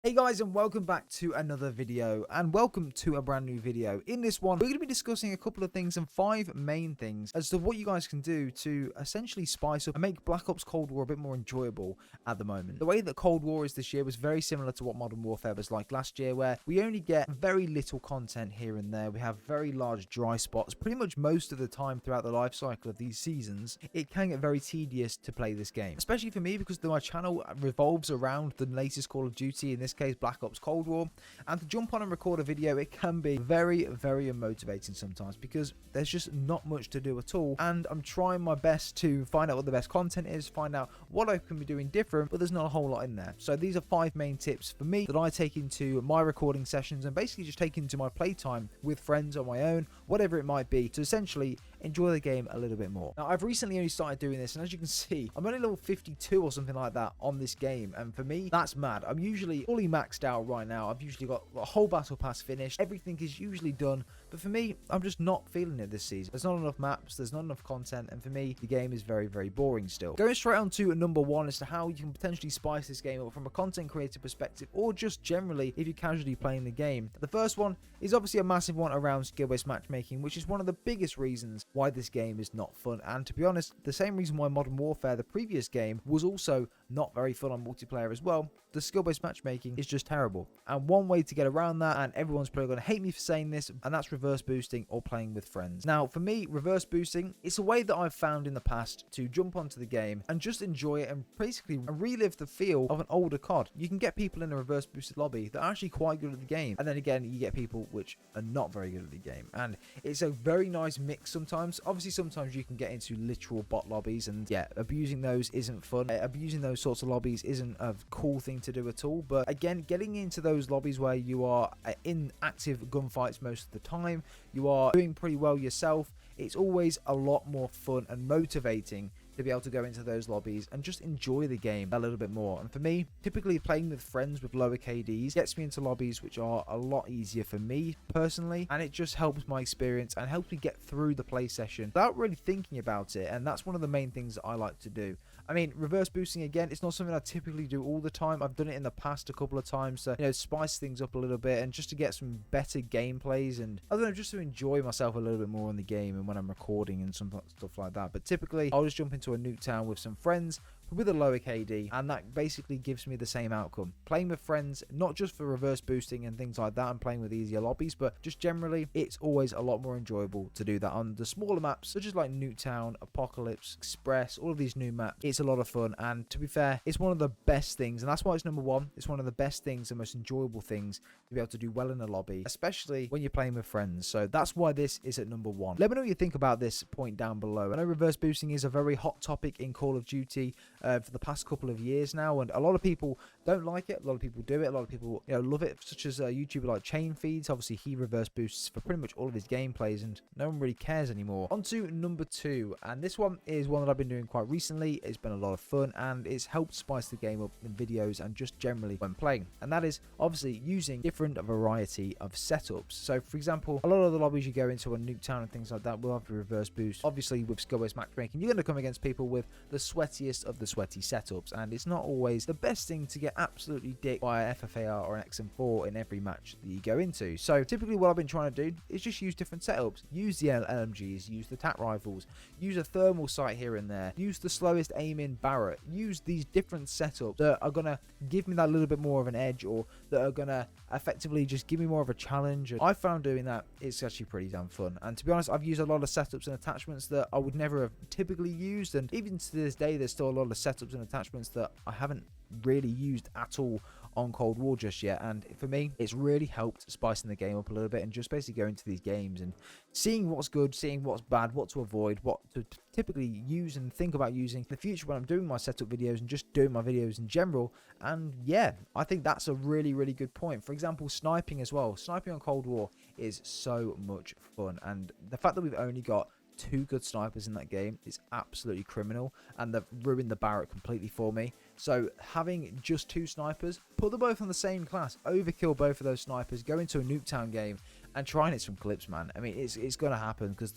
Hey guys, and welcome back to another video, and welcome to a brand new video. In this one, we're going to be discussing a couple of things and 5 main things as to what you guys can do to essentially spice up and make Black Ops Cold War a bit more enjoyable at the moment. The way that Cold War is this year was very similar to what Modern Warfare was like last year, where we only get very little content here and there. We have very large dry spots pretty much most of the time throughout the life cycle of these seasons. It can get very tedious to play this game, especially for me, because my channel revolves around the latest Call of Duty, in this case Black Ops Cold War, and to jump on and record a video, it can be very unmotivating sometimes because there's just not much to do at all, and I'm trying my best to find out what the best content is, find out what I can be doing different, but there's not a whole lot in there. So these are 5 main tips for me that I take into my recording sessions and basically just take into my playtime with friends on my own, whatever it might be, to essentially enjoy the game a little bit more. Now, I've recently only started doing this, and as you can see, I'm only level 52 or something like that on this game, and for me, that's mad. I'm usually fully maxed out right now. I've usually got a whole battle pass finished. Everything is usually done, but for me, I'm just not feeling it this season. There's not enough maps, there's not enough content, and for me, the game is very boring still. Going straight on to number 1 as to how you can potentially spice this game up from a content creator perspective, or just generally if you're casually playing the game. The first one is obviously a massive one around skill-based matchmaking, which is one of the biggest reasons why this game is not fun, and to be honest, the same reason why Modern Warfare, the previous game, was also not very fun on multiplayer as well. The skill-based matchmaking is just terrible, and one way to get around that, and everyone's probably going to hate me for saying this, and that's reverse boosting or playing with friends. Now, for me, reverse boosting, it's a way that I've found in the past to jump onto the game and just enjoy it and basically relive the feel of an older COD. You can get people in a reverse boosted lobby that are actually quite good at the game, and then again, you get people which are not very good at the game, and it's a very nice mix sometimes. Obviously, sometimes you can get into literal bot lobbies, and yeah, abusing those isn't fun. Abusing those sorts of lobbies isn't a cool thing to do at all, but again, getting into those lobbies where you are in active gunfights most of the time, you are doing pretty well yourself, it's always a lot more fun and motivating to be able to go into those lobbies and just enjoy the game a little bit more. And for me, typically playing with friends with lower KDs gets me into lobbies which are a lot easier for me personally, and it just helps my experience and helps me get through the play session without really thinking about it, and that's one of the main things that I like to do. I mean, reverse boosting, again, it's not something I typically do all the time. I've done it in the past a couple of times to, spice things up a little bit and just to get some better gameplays, and I don't know, just to enjoy myself a little bit more in the game and when I'm recording and some stuff like that. But typically, I'll just jump into a Nuketown with some friends with a lower KD, and that basically gives me the same outcome. Playing with friends, not just for reverse boosting and things like that and playing with easier lobbies, but just generally, it's always a lot more enjoyable to do that on the smaller maps, such as like Nuketown, Apocalypse, Express, all of these new maps. It's a lot of fun, and to be fair, it's one of the best things, and that's why it's number 1. It's one of the best things, the most enjoyable things to be able to do well in a lobby, especially when you're playing with friends. So that's why this is at number 1. Let me know what you think about this point down below. I know reverse boosting is a very hot topic in Call of Duty for the past couple of years now, and a lot of people don't like it, a lot of people do it, a lot of people love it, such as a YouTuber like Chain Feeds. Obviously, he reverse boosts for pretty much all of his gameplays, and no one really cares anymore. On to number 2, and this one is one that I've been doing quite recently. It's been a lot of fun, and it's helped spice the game up in videos and just generally when playing, and that is obviously using different variety of setups. So for example, a lot of the lobbies you go into on Nuketown and things like that will have a reverse boost. Obviously, with skill-based matchmaking, you're going to come against people with the sweatiest of the sweaty setups, and it's not always the best thing to get absolutely dicked by a FFAR or an XM4 in every match that you go into. So typically what I've been trying to do is just use different setups. Use the LMGs, use the TAC rifles, use a thermal sight here and there, use the slowest aim-in Barrett, use these different setups that are going to give me that little bit more of an edge, or that are going to effectively just give me more of a challenge. And I found doing that, it's actually pretty damn fun, and to be honest, I've used a lot of setups and attachments that I would never have typically used, and even to this day there's still a lot of setups and attachments that I haven't really used at all on Cold War just yet, and for me it's really helped spicing the game up a little bit and just basically going to these games and seeing what's good, seeing what's bad, what to avoid, what to typically use and think about using in the future when I'm doing my setup videos and just doing my videos in general. And yeah, I think that's a really good point. For example, sniping as well. Sniping on Cold War is so much fun, and the fact that we've only got 2 good snipers in that game is absolutely criminal, and they've ruined the Barrett completely for me. So having just 2 snipers, put them both on the same class, overkill both of those snipers, go into a Nuketown game and try and hit some clips, man. I mean, it's going to happen because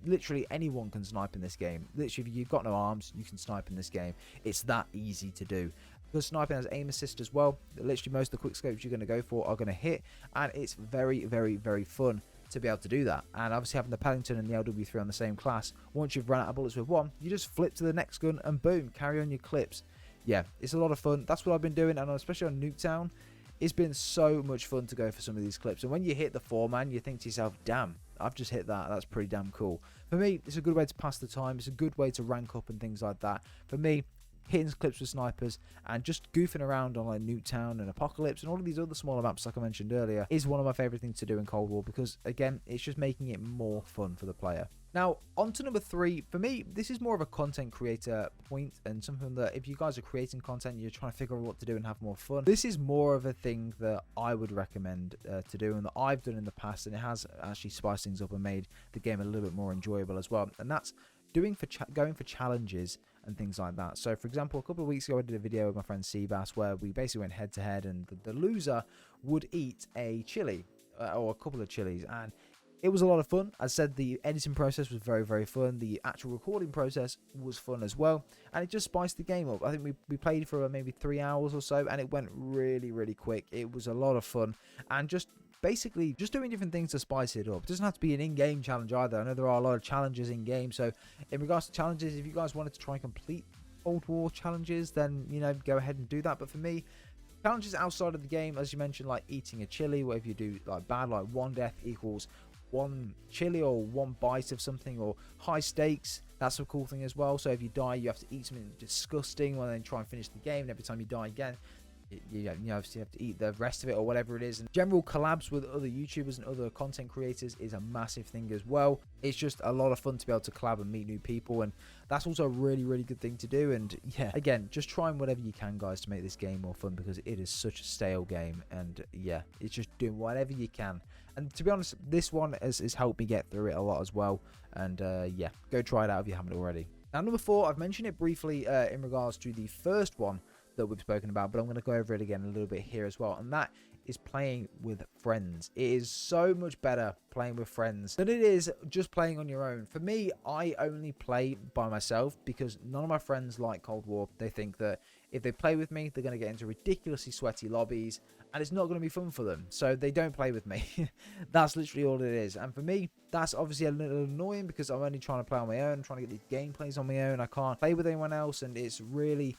literally anyone can snipe in this game. Literally, if you've got no arms, you can snipe in this game. It's that easy to do. because sniping has aim assist as well. Literally most of the quick scopes you're going to go for are going to hit, and it's very, very, very fun to be able to do that. And obviously having the Paddington and the LW3 on the same class, once you've run out of bullets with one, you just flip to the next gun and boom, carry on your clips. Yeah, it's a lot of fun. That's what I've been doing, and especially on Nuketown, it's been so much fun to go for some of these clips. And when you hit the 4-man, you think to yourself, damn, I've just hit that. That's pretty damn cool. For me, it's a good way to pass the time. It's a good way to rank up and things like that. For me, hitting clips with snipers and just goofing around on like Nuketown and Apocalypse and all of these other smaller maps like I mentioned earlier is one of my favorite things to do in Cold War, because again, it's just making it more fun for the player. Now, on to number 3. For me, this is more of a content creator point, and something that if you guys are creating content, you're trying to figure out what to do and have more fun. This is more of a thing that I would recommend to do, and that I've done in the past, and it has actually spiced things up and made the game a little bit more enjoyable as well. And that's going for challenges and things like that. So, for example, a couple of weeks ago, I did a video with my friend Seabass where we basically went head to head, and the loser would eat a chili or a couple of chilies, and it was a lot of fun. As I said, the editing process was very, very fun. The actual recording process was fun as well. And it just spiced the game up. I think we played for maybe 3 hours or so, and it went really, really quick. It was a lot of fun. And just basically just doing different things to spice it up. It doesn't have to be an in-game challenge either. I know there are a lot of challenges in-game. So in regards to challenges, if you guys wanted to try and complete Cold War challenges, then, you know, go ahead and do that. But for me, challenges outside of the game, as you mentioned, like eating a chili, what if you do like bad, like 1 death equals 1 chili or 1 bite of something, or high stakes, that's a cool thing as well. So if you die, you have to eat something disgusting and then try and finish the game, and every time you die again, you obviously have to eat the rest of it or whatever it is. And general collabs with other YouTubers and other content creators is a massive thing as well. It's just a lot of fun to be able to collab and meet new people, and that's also a really, really good thing to do. And yeah, again, just trying whatever you can, guys, to make this game more fun, because it is such a stale game. And yeah, it's just doing whatever you can. And to be honest, this one has helped me get through it a lot as well. And yeah, go try it out if you haven't already. Now, number 4, I've mentioned it briefly in regards to the first one that we've spoken about, but I'm going to go over it again a little bit here as well, and that is playing with friends. It is so much better playing with friends than it is just playing on your own. For me, I only play by myself because none of my friends like Cold War. They think that if they play with me, they're going to get into ridiculously sweaty lobbies, and it's not going to be fun for them, so they don't play with me. That's literally all it is. And for me, that's obviously a little annoying, because I'm only trying to play on my own, trying to get these gameplays on my own. I can't play with anyone else, and it's really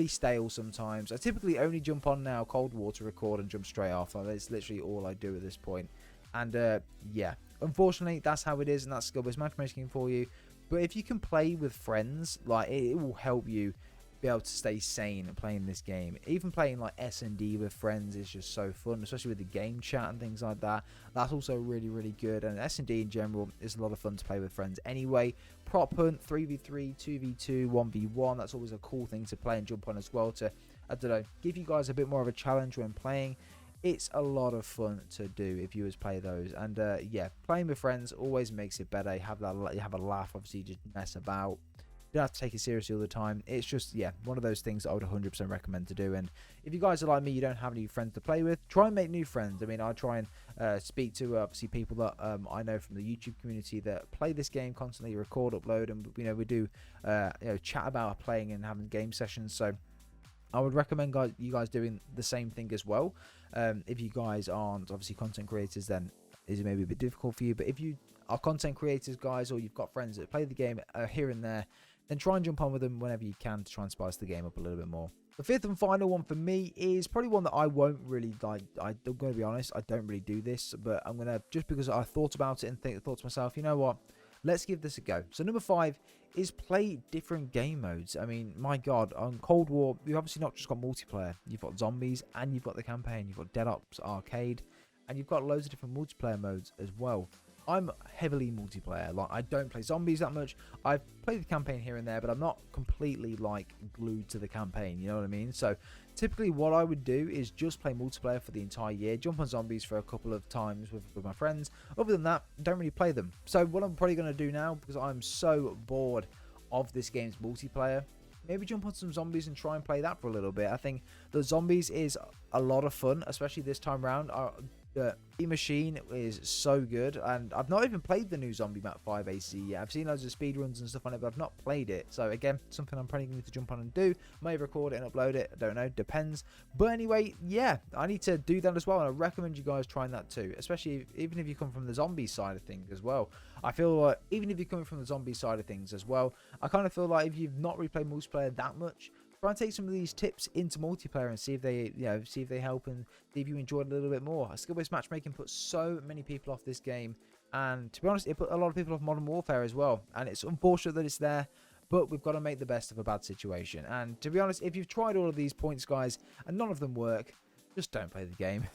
stale sometimes. I typically only jump on now Cold War to record and jump straight off. That's literally all I do at this point. And yeah, unfortunately, that's how it is, and that's skill-based matchmaking for you. But if you can play with friends, like, it will help you be able to stay sane playing this game. Even playing like S&D with friends is just so fun, especially with the game chat and things like that. That's also really, really good. And S&D in general is a lot of fun to play with friends anyway. Prop hunt, 3v3, 2v2, 1v1, that's always a cool thing to play and jump on as well, to, I don't know, give you guys a bit more of a challenge when playing. It's a lot of fun to do if you always play those. And yeah, playing with friends always makes it better. You have a laugh, obviously, just mess about. You don't have to take it seriously all the time. It's just, yeah, one of those things that I would 100% recommend to do. And if you guys are like me, you don't have any friends to play with, try and make new friends. I mean, I try and speak to, obviously, people that I know from the YouTube community that play this game constantly, record, upload, and, you know, we do, chat about playing and having game sessions. So I would recommend you guys doing the same thing as well. If you guys aren't, obviously, content creators, then is maybe a bit difficult for you. But if you are content creators, guys, or you've got friends that play the game here and there, then try and jump on with them whenever you can to try and spice the game up a little bit more. The 5th and final one for me is probably one that I won't really like. I'm going to be honest, I don't really do this, but I'm going to, just because I thought about it and thought to myself, you know what, let's give this a go. So number 5 is play different game modes. I mean, my God, on Cold War, you've obviously not just got multiplayer. You've got zombies, and you've got the campaign. You've got Dead Ops Arcade, and you've got loads of different multiplayer modes as well. I'm heavily multiplayer. Like, I don't play zombies that much. I've played the campaign here and there, but I'm not completely like glued to the campaign, you know what I mean? So typically what I would do is just play multiplayer for the entire year, jump on zombies for a couple of times with my friends. Other than that, don't really play them. So what I'm probably going to do now, because I'm so bored of this game's multiplayer, maybe jump on some zombies and try and play that for a little bit. I think the zombies is a lot of fun, especially this time around. The machine is so good, and I've not even played the new Zombie Map 5 AC yet. I've seen loads of speedruns and stuff on it, but I've not played it. So again, something I'm probably going to jump on and do. May record it and upload it. I don't know, depends. But anyway, yeah, I need to do that as well, and I recommend you guys trying that too, especially even if you come from the zombie side of things as well. I feel like even if you're coming from the zombie side of things as well, I kind of feel like if you've not replayed multiplayer that much, try and take some of these tips into multiplayer and see if they, see if they help and see if you enjoy it a little bit more. Skill-based matchmaking put so many people off this game, and to be honest, it put a lot of people off Modern Warfare as well. And it's unfortunate that it's there, but we've got to make the best of a bad situation. And to be honest, if you've tried all of these points, guys, and none of them work, just don't play the game.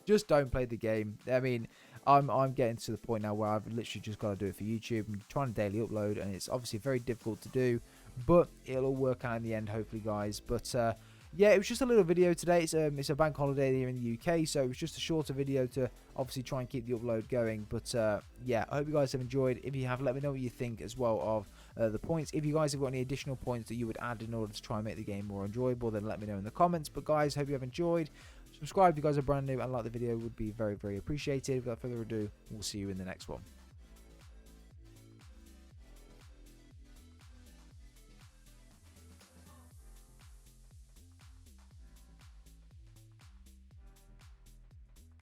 Just don't play the game. I mean, I'm getting to the point now where I've literally just got to do it for YouTube. I'm trying to daily upload, and it's obviously very difficult to do, but it'll all work out in the end, hopefully, guys. But yeah, it was just a little video today. It's a bank holiday here in the UK, so it was just a shorter video to obviously try and keep the upload going. But yeah, I hope you guys have enjoyed. If you have, let me know what you think as well of the points. If you guys have got any additional points that you would add in order to try and make the game more enjoyable, then let me know in the comments. But guys, hope you have enjoyed. Subscribe if you guys are brand new, and like the video would be very, very appreciated. Without further ado, we'll see you in the next one.